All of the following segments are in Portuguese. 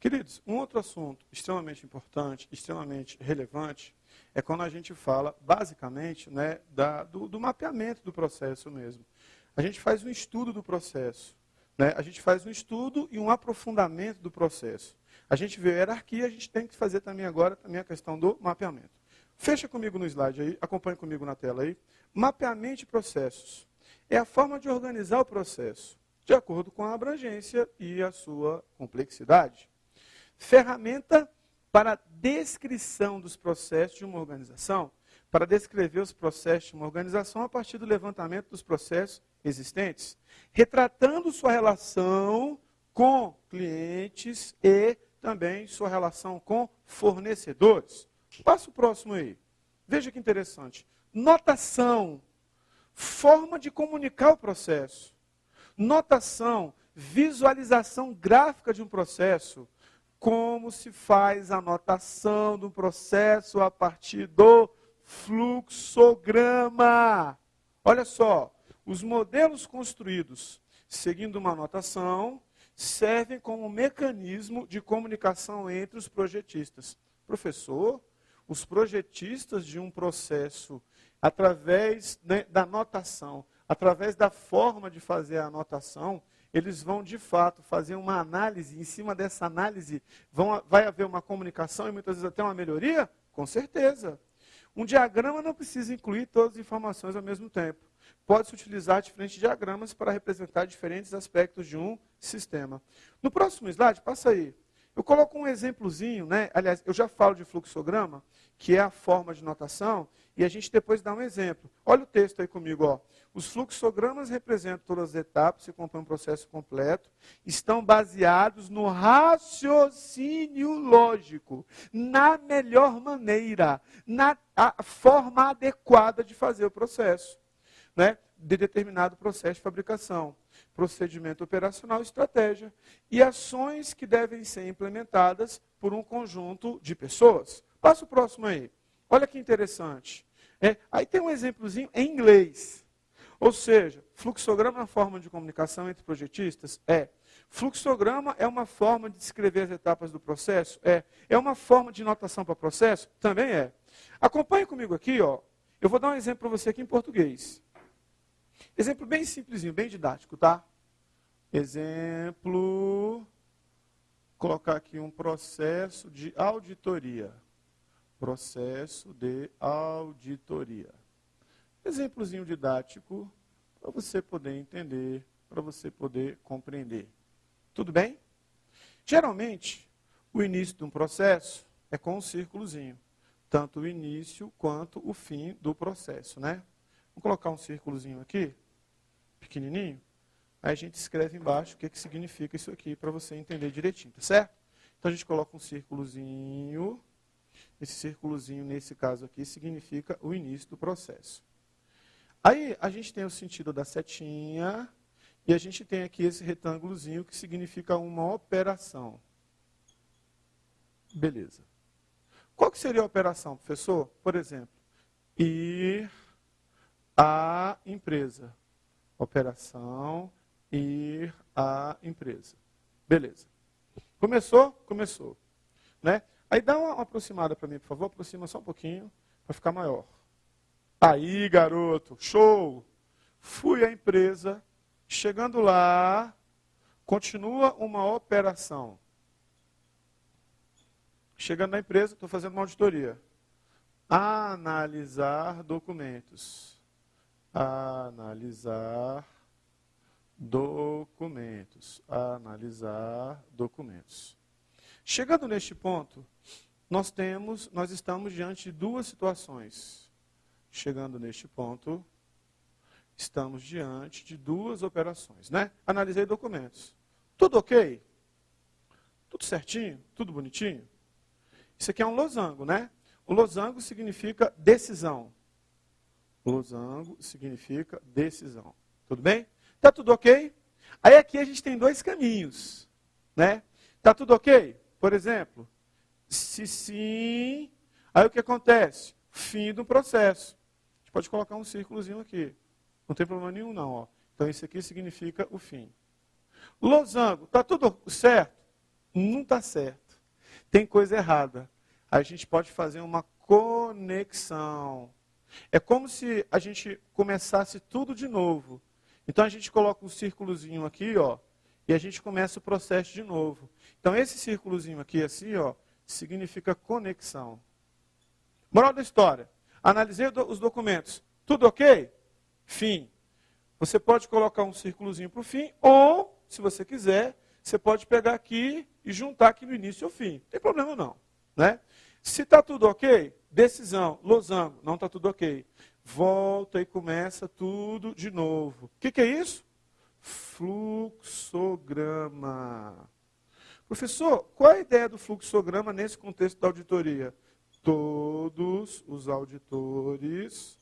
Queridos, um outro assunto extremamente importante, extremamente relevante, é quando a gente fala, basicamente, né, do mapeamento do processo mesmo. A gente faz um estudo do processo, né? A gente faz um estudo e um aprofundamento do processo. A gente vê a hierarquia, a gente tem que fazer também agora também a questão do mapeamento. Fecha comigo no slide aí, acompanhe comigo na tela aí. Mapeamento de processos. É a forma de organizar o processo, de acordo com a abrangência e a sua complexidade. Ferramenta para descrição dos processos de uma organização, para descrever os processos de uma organização a partir do levantamento dos processos existentes, retratando sua relação com clientes e também sua relação com fornecedores. Passa o próximo aí. Veja que interessante. Notação, forma de comunicar o processo. Notação, visualização gráfica de um processo. Como se faz a notação do processo a partir do fluxograma. Olha só, os modelos construídos seguindo uma notação servem como mecanismo de comunicação entre os projetistas. Professor, os projetistas de um processo, através, né, da notação, através da forma de fazer a anotação, eles vão, de fato, fazer uma análise, em cima dessa análise vai haver uma comunicação e muitas vezes até uma melhoria? Com certeza. Um diagrama não precisa incluir todas as informações ao mesmo tempo. Pode-se utilizar diferentes diagramas para representar diferentes aspectos de um sistema. No próximo slide, passa aí. Eu coloco um exemplozinho, né? Aliás, eu já falo de fluxograma, que é a forma de notação, e a gente depois dá um exemplo. Olha o texto aí comigo, ó. Os fluxogramas representam todas as etapas que compõem um processo completo, estão baseados no raciocínio lógico, na melhor maneira, na forma adequada de fazer o processo, né, de determinado processo de fabricação, procedimento operacional, estratégia e ações que devem ser implementadas por um conjunto de pessoas. Passa o próximo aí. Olha que interessante. Aí tem um exemplozinho em inglês. Ou seja, fluxograma é uma forma de comunicação entre projetistas? Fluxograma é uma forma de descrever as etapas do processo? É uma forma de notação para o processo? Também é. Acompanhe comigo aqui, ó. Eu vou dar um exemplo para você aqui em português. Exemplo bem simplesinho, bem didático, tá? Exemplo, colocar aqui um processo de auditoria. Processo de auditoria. Exemplozinho didático para você poder entender, para você poder compreender. Tudo bem? Geralmente, o início de um processo é com um círculozinho. Tanto o início quanto o fim do processo, né? Vou colocar um círculozinho aqui, pequenininho. Aí a gente escreve embaixo o que significa isso aqui para você entender direitinho, tá certo? Então a gente coloca um círculozinho. Esse círculozinho, nesse caso aqui, significa o início do processo. Aí a gente tem o sentido da setinha e a gente tem aqui esse retângulozinho que significa uma operação. Beleza. Qual que seria a operação, professor? Por exemplo, ir à empresa. Operação, ir à empresa. Beleza. Começou? Começou. Né? Aí dá uma aproximada para mim, por favor. Aproxima só um pouquinho para ficar maior. Aí, garoto, show! Fui à empresa, chegando lá, continua uma operação. Chegando na empresa, estou fazendo uma auditoria. Analisar documentos. Analisar documentos. Analisar documentos. Chegando neste ponto, nós estamos diante de duas situações. Chegando neste ponto, estamos diante de duas operações, né? Analisei documentos. Tudo ok? Tudo certinho? Tudo bonitinho? Isso aqui é um losango, né? O losango significa decisão. Losango significa decisão. Tudo bem? Tá tudo ok? Aí aqui a gente tem dois caminhos, né? Tá tudo ok? Por exemplo, se sim, aí o que acontece? Fim do processo. A gente pode colocar um círculozinho aqui. Não tem problema nenhum não, ó. Então isso aqui significa o fim. Losango, tá tudo certo? não está certo. Tem coisa errada. A gente pode fazer uma conexão. É como se a gente começasse tudo de novo. Então a gente coloca um círculozinho aqui, ó, e a gente começa o processo de novo. Então esse círculozinho aqui, assim, ó, significa conexão. Moral da história. Analisei os documentos. Tudo ok? Fim. Você pode colocar um círculozinho para o fim, ou, se você quiser, você pode pegar aqui e juntar aqui no início ao fim. Não tem problema não. Né? Se está tudo ok, decisão, losango, não está tudo ok. Volta e começa tudo de novo. O que é isso? Fluxograma. Professor, qual é a ideia do fluxograma nesse contexto da auditoria? Todos os auditores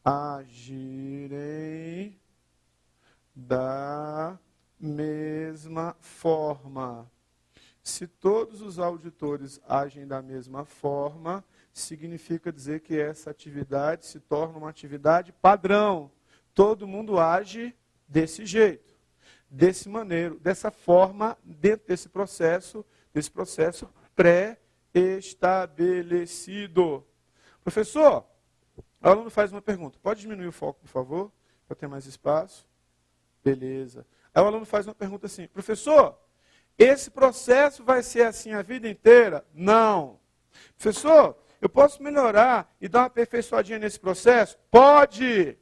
agirem da mesma forma. Se todos os auditores agem da mesma forma, significa dizer que essa atividade se torna uma atividade padrão. Todo mundo age desse jeito, desse maneiro, dessa forma, dentro desse processo pré-estabelecido. Professor, o aluno faz uma pergunta. Pode diminuir o foco, por favor, para ter mais espaço? Beleza. Aí o aluno faz uma pergunta assim, professor, esse processo vai ser assim a vida inteira? Não. Professor, eu posso melhorar e dar uma aperfeiçoadinha nesse processo? Pode.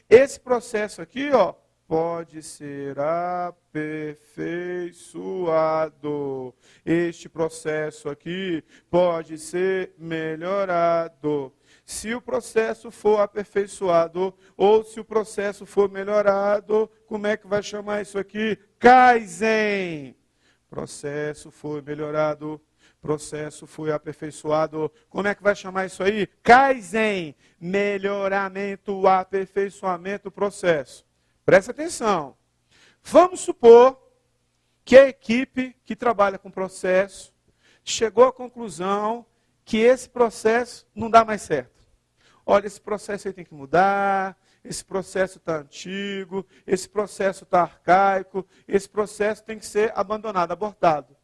Esse processo aqui, ó, pode ser aperfeiçoado. Este processo aqui pode ser melhorado. Se o processo for aperfeiçoado ou se o processo for melhorado, como é que vai chamar isso aqui? Kaizen. Processo foi melhorado, processo foi aperfeiçoado. Como é que vai chamar isso aí? Kaizen. Melhoramento, aperfeiçoamento, processo. Presta atenção. Vamos supor que a equipe que trabalha com processo chegou à conclusão que esse processo não dá mais certo. Olha, esse processo aí tem que mudar, esse processo está antigo, esse processo está arcaico, esse processo tem que ser abandonado, abortado.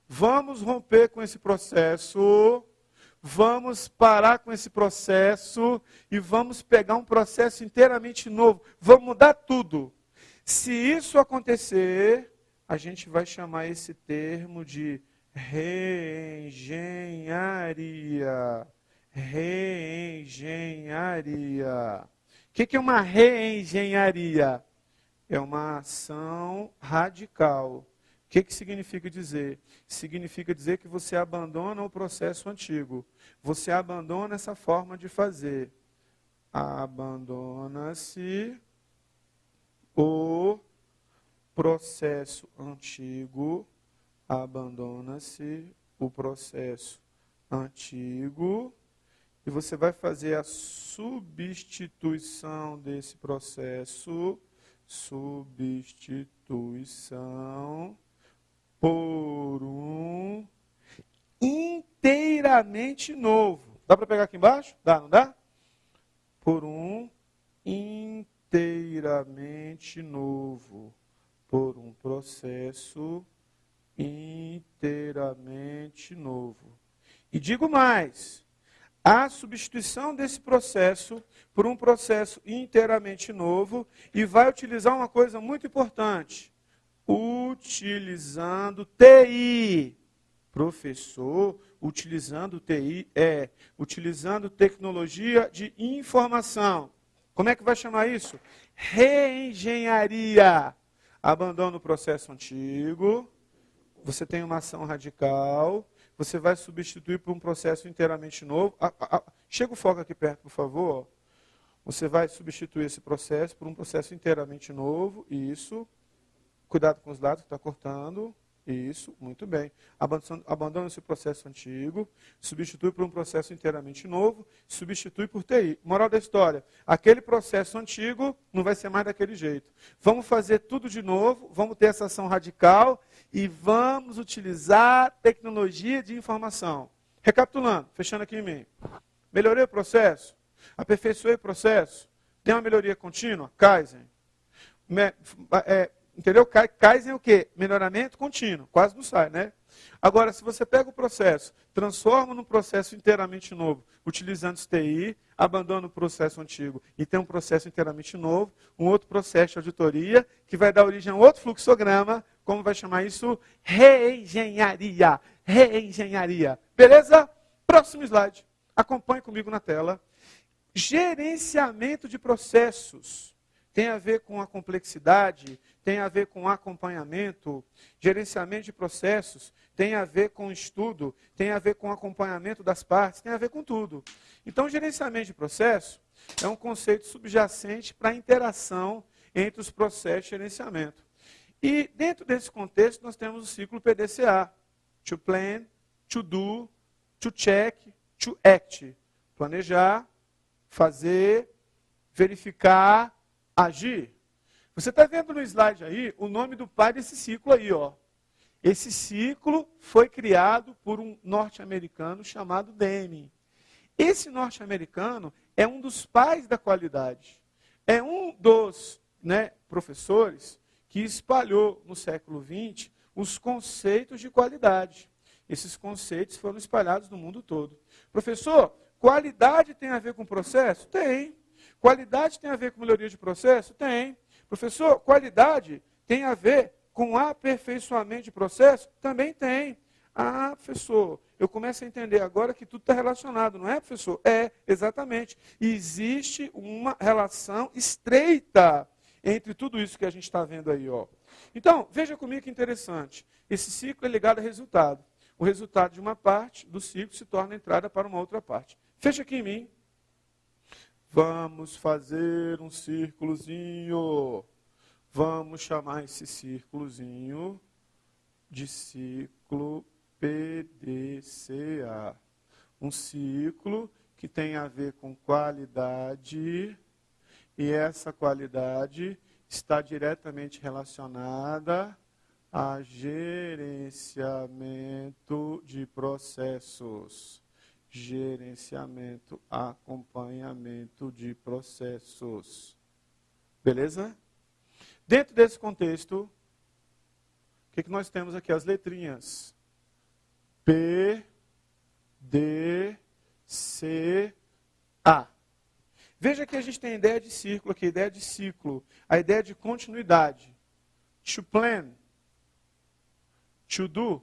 Vamos romper com esse processo, vamos parar com esse processo e vamos pegar um processo inteiramente novo. Vamos mudar tudo. Se isso acontecer, a gente vai chamar esse termo de reengenharia. Reengenharia. O que é uma reengenharia? É uma ação radical. O que significa dizer? Significa dizer que você abandona o processo antigo. Você abandona essa forma de fazer. Abandona-se o processo antigo. Abandona-se o processo antigo. E você vai fazer a substituição desse processo, substituição por um inteiramente novo. Dá para pegar aqui embaixo? Dá, não dá? Por um inteiramente novo. Por um processo inteiramente novo. E digo mais. A substituição desse processo por um processo inteiramente novo e vai utilizar uma coisa muito importante. Utilizando TI. Professor, utilizando TI utilizando tecnologia de informação. Como é que vai chamar isso? Reengenharia. Abandona o processo antigo. Você tem uma ação radical. Você vai substituir por um processo inteiramente novo. Chega o foco aqui perto, por favor. Você vai substituir esse processo por um processo inteiramente novo. Isso. Cuidado com os dados que está cortando. Isso, muito bem. Abandona esse processo antigo, substitui por um processo inteiramente novo, substitui por TI. Moral da história, aquele processo antigo não vai ser mais daquele jeito. Vamos fazer tudo de novo, vamos ter essa ação radical e vamos utilizar tecnologia de informação. Recapitulando, fechando aqui em mim. Melhorei o processo, aperfeiçoei o processo, tem uma melhoria contínua, Kaizen. Entendeu? Kaizen é o quê? Melhoramento contínuo. Quase não sai, né? Agora, se você pega o processo, transforma num processo inteiramente novo, utilizando TI, abandona o processo antigo e tem um processo inteiramente novo, um outro processo de auditoria, que vai dar origem a outro fluxograma, como vai chamar isso? Reengenharia. Reengenharia. Beleza? Próximo slide. Acompanhe comigo na tela. Gerenciamento de processos. Tem a ver com a complexidade, tem a ver com acompanhamento. Gerenciamento de processos tem a ver com estudo, tem a ver com acompanhamento das partes, tem a ver com tudo. Então, gerenciamento de processo é um conceito subjacente para a interação entre os processos de gerenciamento. E dentro desse contexto, nós temos o ciclo PDCA. To plan, to do, to check, to act. Planejar, fazer, verificar, agir. Você está vendo no slide aí o nome do pai desse ciclo aí, ó. Esse ciclo foi criado por um norte-americano chamado Deming. Esse norte-americano é um dos pais da qualidade. É um dos professores que espalhou no século XX os conceitos de qualidade. Esses conceitos foram espalhados no mundo todo. Professor, qualidade tem a ver com processo? Tem. Qualidade tem a ver com melhoria de processo? Tem. Professor, qualidade tem a ver com aperfeiçoamento de processo? Também tem. Ah, professor, eu começo a entender agora que tudo está relacionado, não é, professor? É, exatamente. Existe uma relação estreita entre tudo isso que a gente está vendo aí, ó. Então, veja comigo que interessante. Esse ciclo é ligado a resultado. O resultado de uma parte do ciclo se torna a entrada para uma outra parte. Fecha aqui em mim. Vamos fazer um círculozinho. Vamos chamar esse círculozinho de ciclo PDCA. Um ciclo que tem a ver com qualidade, e essa qualidade está diretamente relacionada a gerenciamento de processos. Gerenciamento, acompanhamento de processos. Beleza? Dentro desse contexto, o que nós temos aqui? As letrinhas. P, D, C, A. Veja que a gente tem a ideia de círculo aqui, a ideia de ciclo, a ideia de continuidade. To plan, to do,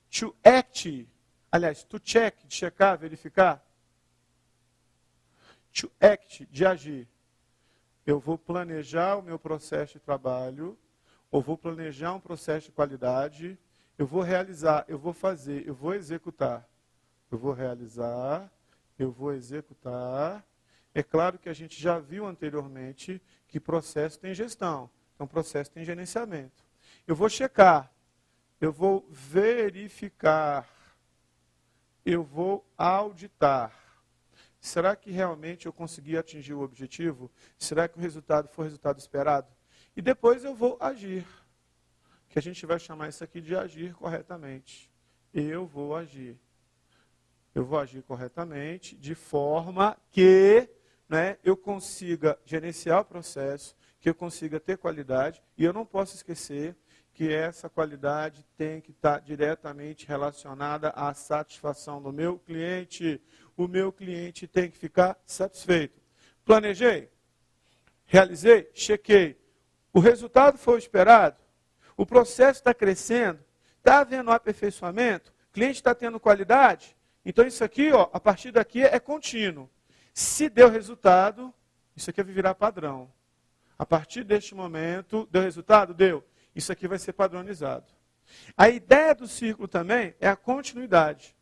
to act. Aliás, to check, de checar, verificar. To act, de agir. Eu vou planejar o meu processo de trabalho, ou vou planejar um processo de qualidade, eu vou realizar, eu vou fazer, eu vou executar. Eu vou realizar, eu vou executar. É claro que a gente já viu anteriormente que processo tem gestão, então processo tem gerenciamento. Eu vou checar, eu vou verificar, eu vou auditar. Será que realmente eu consegui atingir o objetivo? Será que o resultado foi o resultado esperado? E depois eu vou agir, que a gente vai chamar isso aqui de agir corretamente. Eu vou agir. Eu vou agir corretamente, de forma que eu consiga gerenciar o processo, que eu consiga ter qualidade, e eu não posso esquecer que essa qualidade tem que estar diretamente relacionada à satisfação do meu cliente. O meu cliente tem que ficar satisfeito. Planejei, realizei, chequei. O resultado foi o esperado? O processo está crescendo? Está havendo aperfeiçoamento? O cliente está tendo qualidade? Então isso aqui, ó, a partir daqui é contínuo. Se deu resultado, isso aqui vai virar padrão. A partir deste momento, deu resultado? Deu. Isso aqui vai ser padronizado. A ideia do círculo também é a continuidade.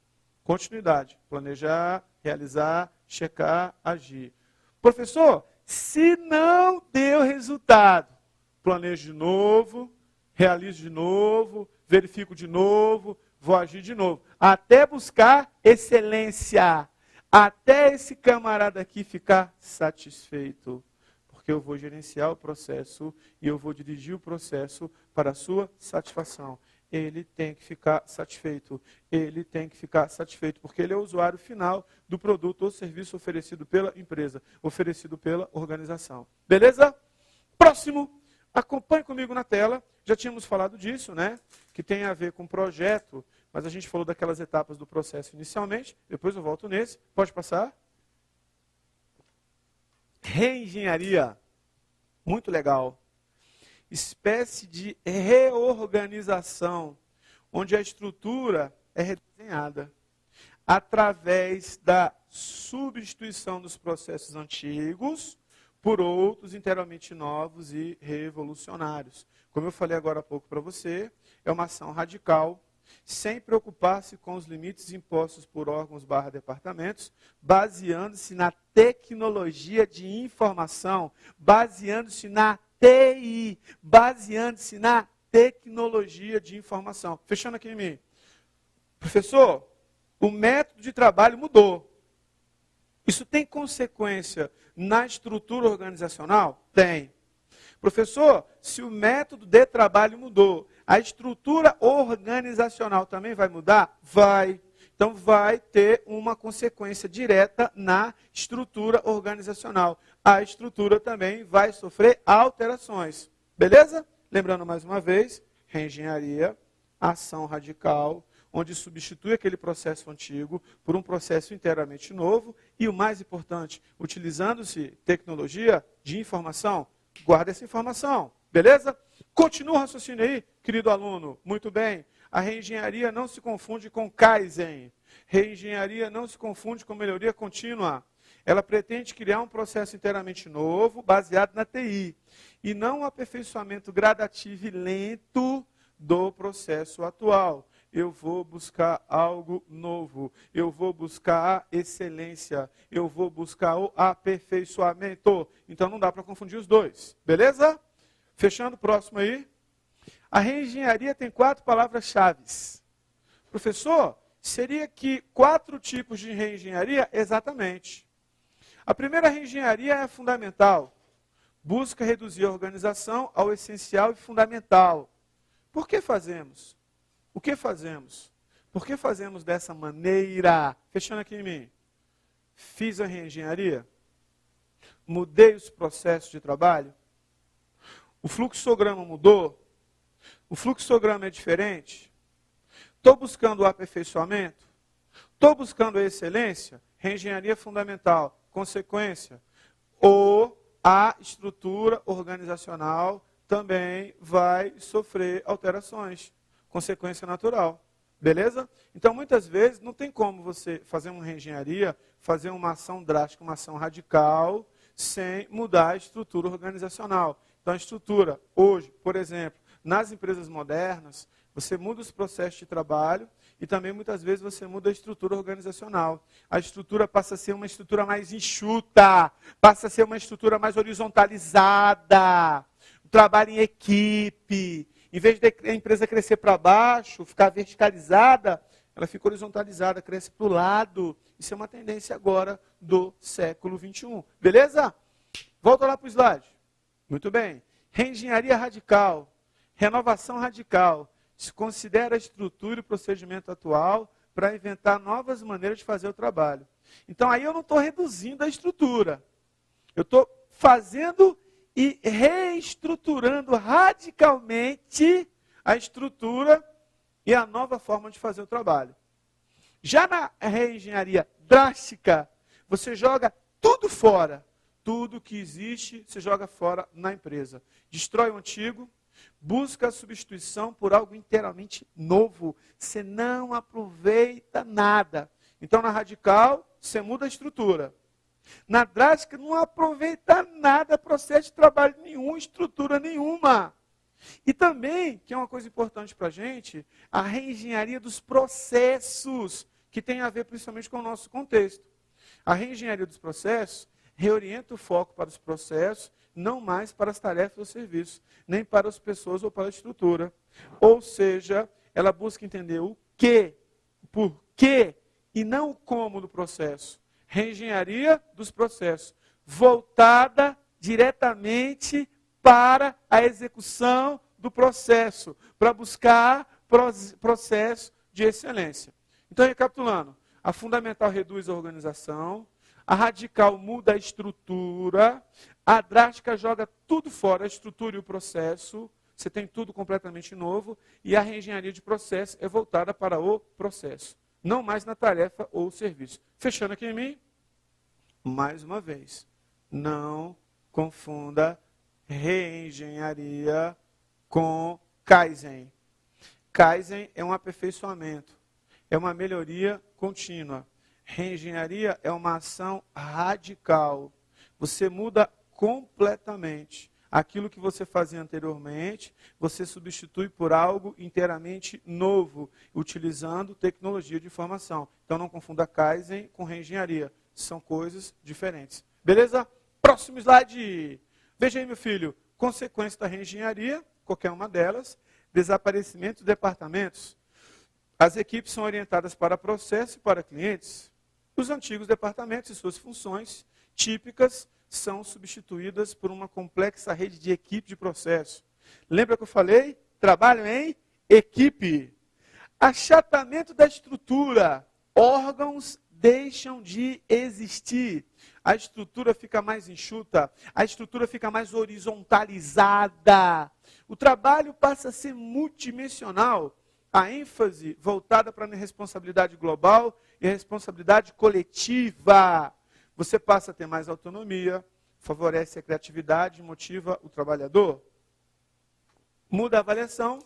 Continuidade. Planejar, realizar, checar, agir. Professor, se não deu resultado, planejo de novo, realizo de novo, verifico de novo, vou agir de novo. Até buscar excelência. Até esse camarada aqui ficar satisfeito. Porque eu vou gerenciar o processo e eu vou dirigir o processo para a sua satisfação. Ele tem que ficar satisfeito. Ele tem que ficar satisfeito, porque ele é o usuário final do produto ou serviço oferecido pela empresa, oferecido pela organização. Beleza? Próximo, acompanhe comigo na tela. Já tínhamos falado disso, né? Que tem a ver com projeto, mas a gente falou daquelas etapas do processo inicialmente. Depois eu volto nesse. Pode passar? Reengenharia. Muito legal. Espécie de reorganização, onde a estrutura é redesenhada através da substituição dos processos antigos por outros inteiramente novos e revolucionários. Como eu falei agora há pouco para você, é uma ação radical, sem preocupar-se com os limites impostos por órgãos/departamentos, baseando-se na tecnologia de informação, baseando-se na TI, baseando-se na tecnologia de informação. Fechando aqui em mim. Professor, o método de trabalho mudou. Isso tem consequência na estrutura organizacional? Tem. Professor, se o método de trabalho mudou, a estrutura organizacional também vai mudar? Vai. Então vai ter uma consequência direta na estrutura organizacional. A estrutura também vai sofrer alterações. Beleza? Lembrando mais uma vez, reengenharia, ação radical, onde substitui aquele processo antigo por um processo inteiramente novo e, o mais importante, utilizando-se tecnologia de informação. Guarda essa informação, beleza? Continua o raciocínio aí, querido aluno. Muito bem. A reengenharia não se confunde com Kaizen. Reengenharia não se confunde com melhoria contínua. Ela pretende criar um processo inteiramente novo, baseado na TI, e não um aperfeiçoamento gradativo e lento do processo atual. Eu vou buscar algo novo, eu vou buscar a excelência, eu vou buscar o aperfeiçoamento. Então não dá para confundir os dois, beleza? Fechando o próximo aí. A reengenharia tem 4 palavras-chave. Professor, seria que 4 tipos de reengenharia? Exatamente. A primeira reengenharia é fundamental. Busca reduzir a organização ao essencial e fundamental. Por que fazemos? O que fazemos? Por que fazemos dessa maneira? Fechando aqui em mim. Fiz a reengenharia? Mudei os processos de trabalho? O fluxograma mudou? O fluxograma é diferente? Estou buscando o aperfeiçoamento? Estou buscando a excelência? Reengenharia fundamental. Consequência? Ou a estrutura organizacional também vai sofrer alterações. Consequência natural. Beleza? Então, muitas vezes, não tem como você fazer uma reengenharia, fazer uma ação drástica, uma ação radical, sem mudar a estrutura organizacional. Então, a estrutura, hoje, por exemplo, nas empresas modernas, você muda os processos de trabalho e também, muitas vezes, você muda a estrutura organizacional. A estrutura passa a ser uma estrutura mais enxuta, passa a ser uma estrutura mais horizontalizada, o trabalho em equipe. Em vez de a empresa crescer para baixo, ficar verticalizada, ela fica horizontalizada, cresce para o lado. Isso é uma tendência agora do século XXI. Beleza? Volta lá para o slide. Muito bem. Reengenharia radical. Renovação radical. Se considera a estrutura e o procedimento atual para inventar novas maneiras de fazer o trabalho. Então, aí eu não estou reduzindo a estrutura. Eu estou fazendo e reestruturando radicalmente a estrutura e a nova forma de fazer o trabalho. Já na reengenharia drástica, você joga tudo fora. Tudo que existe, você joga fora na empresa. Destrói o antigo, busca a substituição por algo inteiramente novo. Você não aproveita nada. Então, na radical, você muda a estrutura. Na drástica, não aproveita nada, processo de trabalho nenhum, estrutura nenhuma. E também, que é uma coisa importante para a gente, a reengenharia dos processos, que tem a ver principalmente com o nosso contexto. A reengenharia dos processos reorienta o foco para os processos, não mais para as tarefas ou serviços, nem para as pessoas ou para a estrutura. Ou seja, ela busca entender o que, o porquê, e não o como do processo. Reengenharia dos processos, voltada diretamente para a execução do processo, para buscar processo de excelência. Então, recapitulando, a fundamental reduz a organização, A radical muda a estrutura. A drástica joga tudo fora, a estrutura e o processo. Você tem tudo completamente novo. E a reengenharia de processo é voltada para o processo, não mais na tarefa ou serviço. Fechando aqui em mim, mais uma vez, não confunda reengenharia com Kaizen. Kaizen é um aperfeiçoamento, é uma melhoria contínua. Reengenharia é uma ação radical. Você muda completamente aquilo que você fazia anteriormente, você substitui por algo inteiramente novo, utilizando tecnologia de informação. Então não confunda Kaizen com reengenharia, são coisas diferentes. Beleza? Próximo slide. Veja aí, meu filho, consequência da reengenharia, qualquer uma delas, desaparecimento de departamentos. As equipes são orientadas para processo e para clientes. Os antigos departamentos e suas funções típicas são substituídas por uma complexa rede de equipe de processo. Lembra que eu falei? Trabalho em equipe. Achatamento da estrutura. Órgãos deixam de existir. A estrutura fica mais enxuta, a estrutura fica mais horizontalizada. O trabalho passa a ser multidimensional. A ênfase voltada para a responsabilidade global e a responsabilidade coletiva. Você passa a ter mais autonomia, favorece a criatividade, motiva o trabalhador. Muda a avaliação,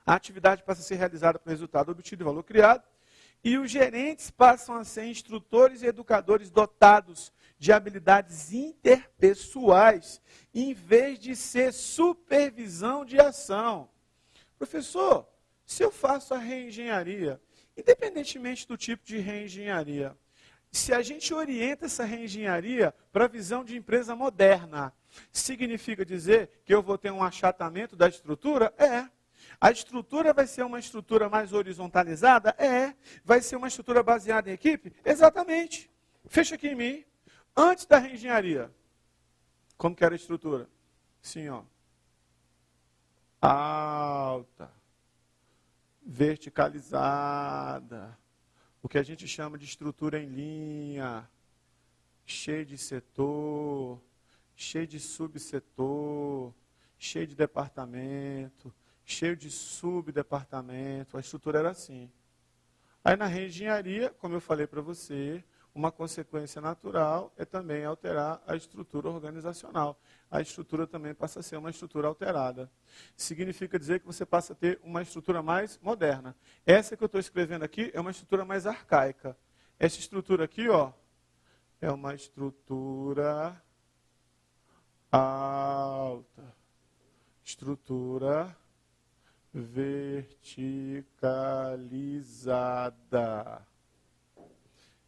a atividade passa a ser realizada com resultado obtido e valor criado. E os gerentes passam a ser instrutores e educadores dotados de habilidades interpessoais, em vez de ser supervisão de ação. Professor, se eu faço a reengenharia, independentemente do tipo de reengenharia, se a gente orienta essa reengenharia para a visão de empresa moderna, significa dizer que eu vou ter um achatamento da estrutura? É. A estrutura vai ser uma estrutura mais horizontalizada? É. Vai ser uma estrutura baseada em equipe? Exatamente. Fecha aqui em mim. Antes da reengenharia, como que era a estrutura? Sim, ó. Alta. Verticalizada. O que a gente chama de estrutura em linha. Cheio de setor. Cheio de subsetor. Cheio de departamento. Cheio de subdepartamento, a estrutura era assim. Aí na reengenharia, como eu falei para você, uma consequência natural é também alterar a estrutura organizacional. A estrutura também passa a ser uma estrutura alterada. Significa dizer que você passa a ter uma estrutura mais moderna. Essa que eu estou escrevendo aqui é uma estrutura mais arcaica. Essa estrutura aqui, ó, é uma estrutura alta. Estrutura verticalizada.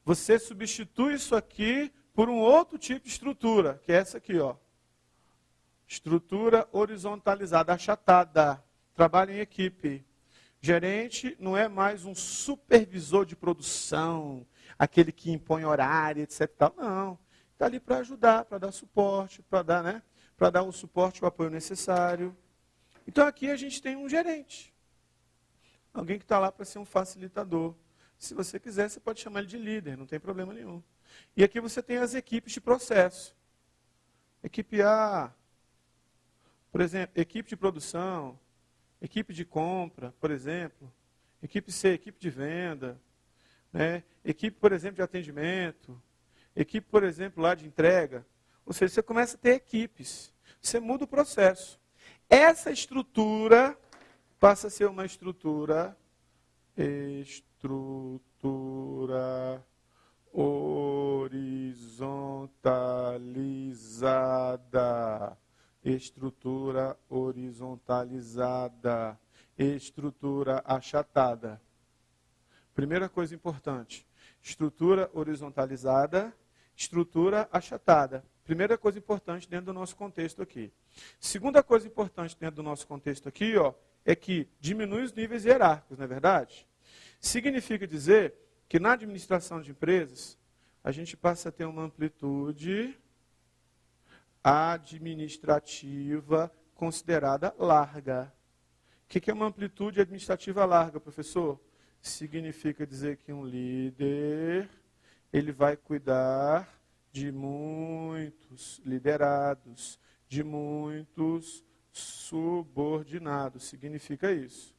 Você substitui isso aqui por um outro tipo de estrutura, que é essa aqui, ó. Estrutura horizontalizada, achatada. Trabalho em equipe. Gerente não é mais um supervisor de produção, aquele que impõe horário, etc. Não. Está ali para ajudar, para dar suporte, para dar, né? Para dar o suporte e o apoio necessário. Então aqui a gente tem um gerente. Alguém que está lá para ser um facilitador. Se você quiser, você pode chamar ele de líder, não tem problema nenhum. E aqui você tem as equipes de processo. Equipe A, por exemplo, equipe de produção, equipe de compra, por exemplo. Equipe C, equipe de venda. Né? Equipe, por exemplo, de atendimento. Equipe, por exemplo, lá de entrega. Ou seja, você começa a ter equipes. Você muda o processo. Essa estrutura passa a ser uma estrutura horizontalizada. Estrutura horizontalizada. Estrutura achatada. Primeira coisa importante. Estrutura horizontalizada, estrutura achatada. Primeira coisa importante dentro do nosso contexto aqui. Segunda coisa importante dentro do nosso contexto aqui, ó, é que diminui os níveis hierárquicos, não é verdade? Significa dizer que na administração de empresas, a gente passa a ter uma amplitude administrativa considerada larga. O que é uma amplitude administrativa larga, professor? Significa dizer que um líder ele vai cuidar de muitos liderados, de muitos subordinados. Significa isso.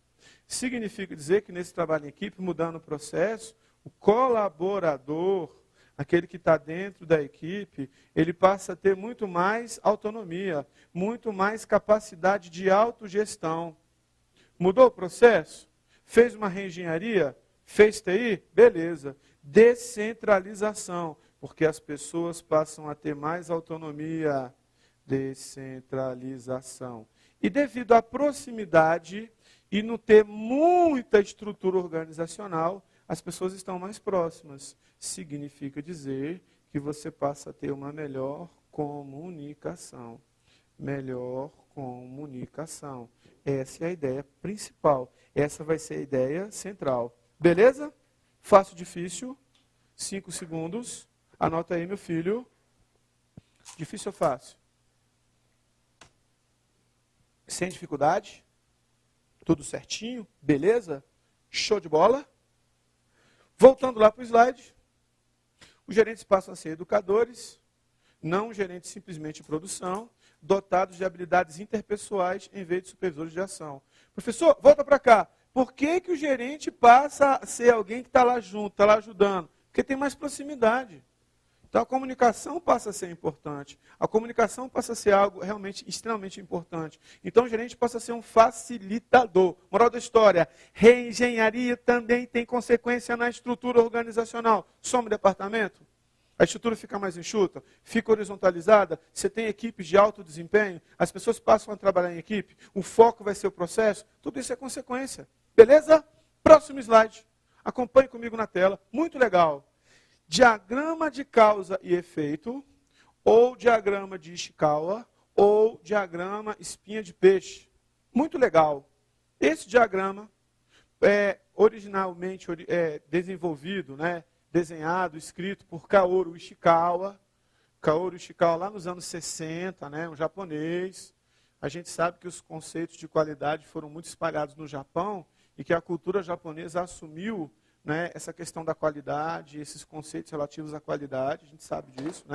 Significa dizer que nesse trabalho em equipe, mudando o processo, o colaborador, aquele que está dentro da equipe, ele passa a ter muito mais autonomia, muito mais capacidade de autogestão. Mudou o processo? Fez uma reengenharia? Fez TI? Beleza. Descentralização, porque as pessoas passam a ter mais autonomia. Descentralização. E devido à proximidade e não ter muita estrutura organizacional, as pessoas estão mais próximas. Significa dizer que você passa a ter uma melhor comunicação. Melhor comunicação. Essa é a ideia principal. Essa vai ser a ideia central. Beleza? Fácil, difícil? 5 segundos. Anota aí, meu filho. Difícil ou fácil? Sem dificuldade? Tudo certinho? Beleza? Show de bola? Voltando lá para o slide. Os gerentes passam a ser educadores, não gerentes simplesmente de produção, dotados de habilidades interpessoais em vez de supervisores de ação. Professor, volta para cá. Por que o gerente passa a ser alguém que está lá junto, está lá ajudando? Porque tem mais proximidade. Então a comunicação passa a ser importante. A comunicação passa a ser algo realmente extremamente importante. Então o gerente passa a ser um facilitador. Moral da história, reengenharia também tem consequência na estrutura organizacional. Some departamento, a estrutura fica mais enxuta, fica horizontalizada, você tem equipes de alto desempenho, as pessoas passam a trabalhar em equipe, o foco vai ser o processo, tudo isso é consequência. Beleza? Próximo slide. Acompanhe comigo na tela. Muito legal. Diagrama de causa e efeito, ou diagrama de Ishikawa, ou diagrama espinha de peixe. Muito legal. Esse diagrama é originalmente desenvolvido, desenhado, escrito por Kaoru Ishikawa. Kaoru Ishikawa lá nos anos 60, um japonês. A gente sabe que os conceitos de qualidade foram muito espalhados no Japão e que a cultura japonesa assumiu essa questão da qualidade, esses conceitos relativos à qualidade, a gente sabe disso.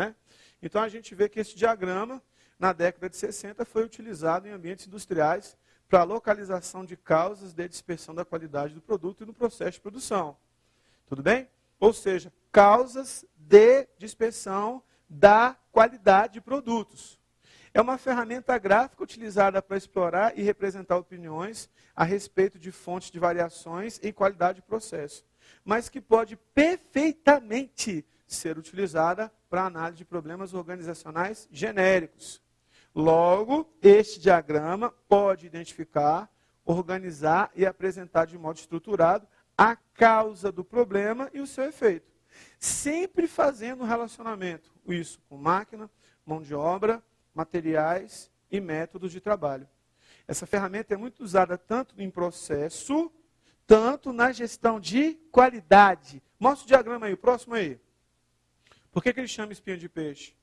Então a gente vê que esse diagrama, na década de 60, foi utilizado em ambientes industriais para a localização de causas de dispersão da qualidade do produto e no processo de produção. Tudo bem? Ou seja, causas de dispersão da qualidade de produtos. É uma ferramenta gráfica utilizada para explorar e representar opiniões a respeito de fontes de variações em qualidade de processo, mas que pode perfeitamente ser utilizada para análise de problemas organizacionais genéricos. Logo, este diagrama pode identificar, organizar e apresentar de modo estruturado a causa do problema e o seu efeito. Sempre fazendo um relacionamento, isso com máquina, mão de obra, materiais e métodos de trabalho. Essa ferramenta é muito usada tanto em processo, tanto na gestão de qualidade. Mostra o diagrama aí, o próximo aí. Por que ele chama espinha de peixe?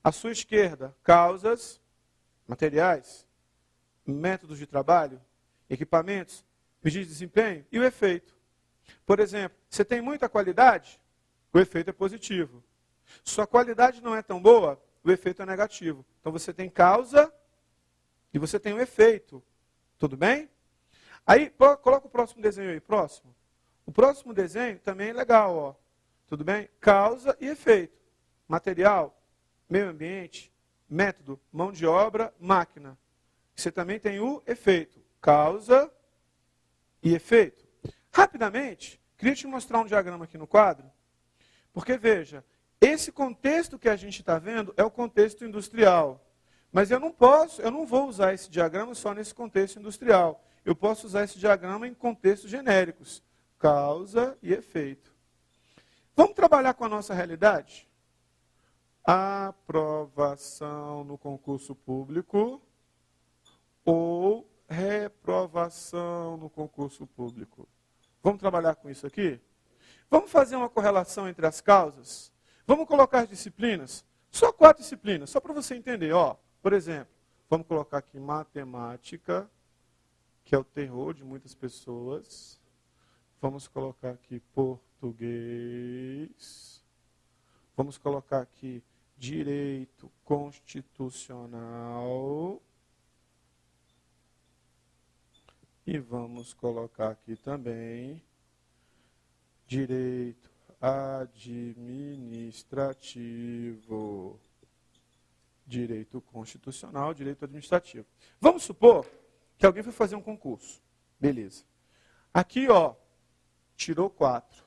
À sua esquerda, causas, materiais, métodos de trabalho, equipamentos, medidas de desempenho e o efeito. Por exemplo, você tem muita qualidade, o efeito é positivo. Sua qualidade não é tão boa, o efeito é negativo. Então você tem causa e você tem o efeito. Tudo bem? Aí, coloca o próximo desenho aí, próximo. O próximo desenho também é legal, ó. Tudo bem? Causa e efeito. Material, meio ambiente, método, mão de obra, máquina. Você também tem o efeito. Causa e efeito. Rapidamente, queria te mostrar um diagrama aqui no quadro. Porque, veja, esse contexto que a gente está vendo é o contexto industrial. Mas eu não vou usar esse diagrama só nesse contexto industrial. Eu posso usar esse diagrama em contextos genéricos. Causa e efeito. Vamos trabalhar com a nossa realidade? Aprovação no concurso público ou reprovação no concurso público. Vamos trabalhar com isso aqui? Vamos fazer uma correlação entre as causas? Vamos colocar as disciplinas? Só 4 disciplinas, só para você entender. Por exemplo, vamos colocar aqui matemática, que é o terror de muitas pessoas. Vamos colocar aqui português. Vamos colocar aqui direito constitucional. E vamos colocar aqui também direito administrativo. Direito constitucional, direito administrativo. Vamos supor que alguém foi fazer um concurso. Beleza. Aqui, ó, tirou 4.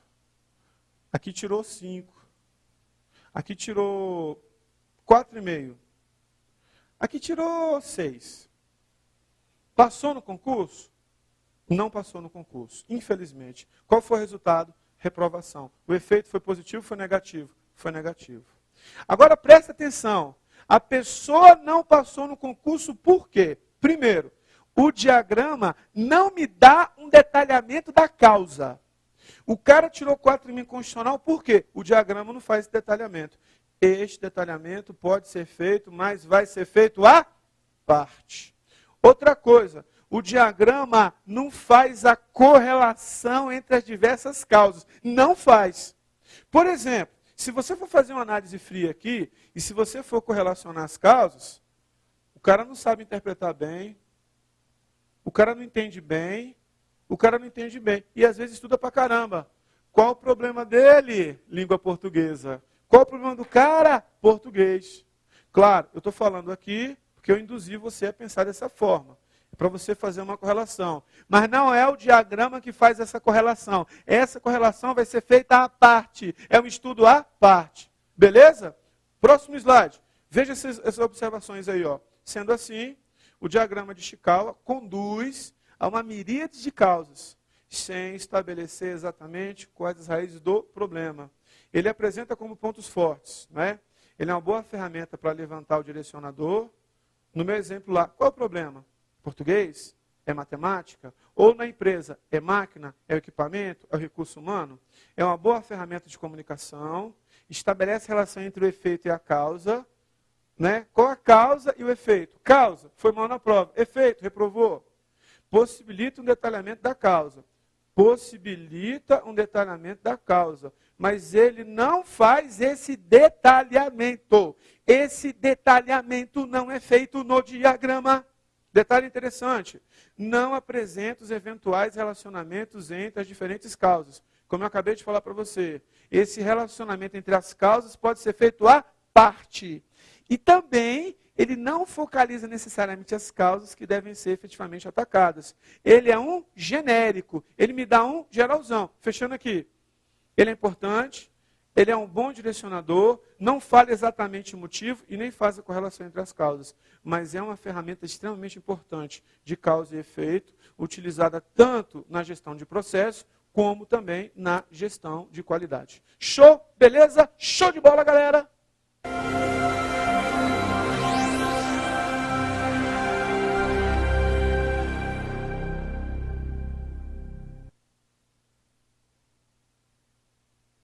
Aqui tirou 5. Aqui tirou 4,5. Aqui tirou 6. Passou no concurso? Não passou no concurso, infelizmente. Qual foi o resultado? Reprovação. O efeito foi positivo ou foi negativo? Foi negativo. Agora presta atenção. A pessoa não passou no concurso por quê? Primeiro, o diagrama não me dá um detalhamento da causa. O cara tirou 4,5 constitucional por quê? O diagrama não faz esse detalhamento. Este detalhamento pode ser feito, mas vai ser feito à parte. Outra coisa, o diagrama não faz a correlação entre as diversas causas. Não faz. Por exemplo, se você for fazer uma análise fria aqui, e se você for correlacionar as causas, o cara não sabe interpretar bem, o cara não entende bem, o cara não entende bem. E às vezes estuda pra caramba. Qual o problema dele? Língua portuguesa. Qual o problema do cara? Português. Claro, eu estou falando aqui porque eu induzi você a pensar dessa forma. Para você fazer uma correlação. Mas não é o diagrama que faz essa correlação. Essa correlação vai ser feita à parte. É um estudo à parte. Beleza? Próximo slide. Veja essas observações aí. Ó. Sendo assim, o diagrama de Ishikawa conduz a uma miríade de causas, sem estabelecer exatamente quais as raízes do problema. Ele apresenta como pontos fortes. Né? Ele é uma boa ferramenta para levantar o direcionador. No meu exemplo lá, qual é o problema? Português? É matemática? Ou na empresa, é máquina? É o equipamento? É o recurso humano? É uma boa ferramenta de comunicação, estabelece relação entre o efeito e a causa. Né? Qual a causa e o efeito? Causa, foi mal na prova. Efeito, reprovou. Possibilita um detalhamento da causa. Possibilita um detalhamento da causa. Mas ele não faz esse detalhamento. Esse detalhamento não é feito no diagrama. Detalhe interessante, não apresenta os eventuais relacionamentos entre as diferentes causas. Como eu acabei de falar para você, esse relacionamento entre as causas pode ser feito à parte. E também, ele não focaliza necessariamente as causas que devem ser efetivamente atacadas. Ele é um genérico, ele me dá um geralzão. Fechando aqui, ele é importante, ele é um bom direcionador, não fala exatamente o motivo e nem faz a correlação entre as causas, mas é uma ferramenta extremamente importante de causa e efeito, utilizada tanto na gestão de processo, como também na gestão de qualidade. Show? Beleza? Show de bola, galera!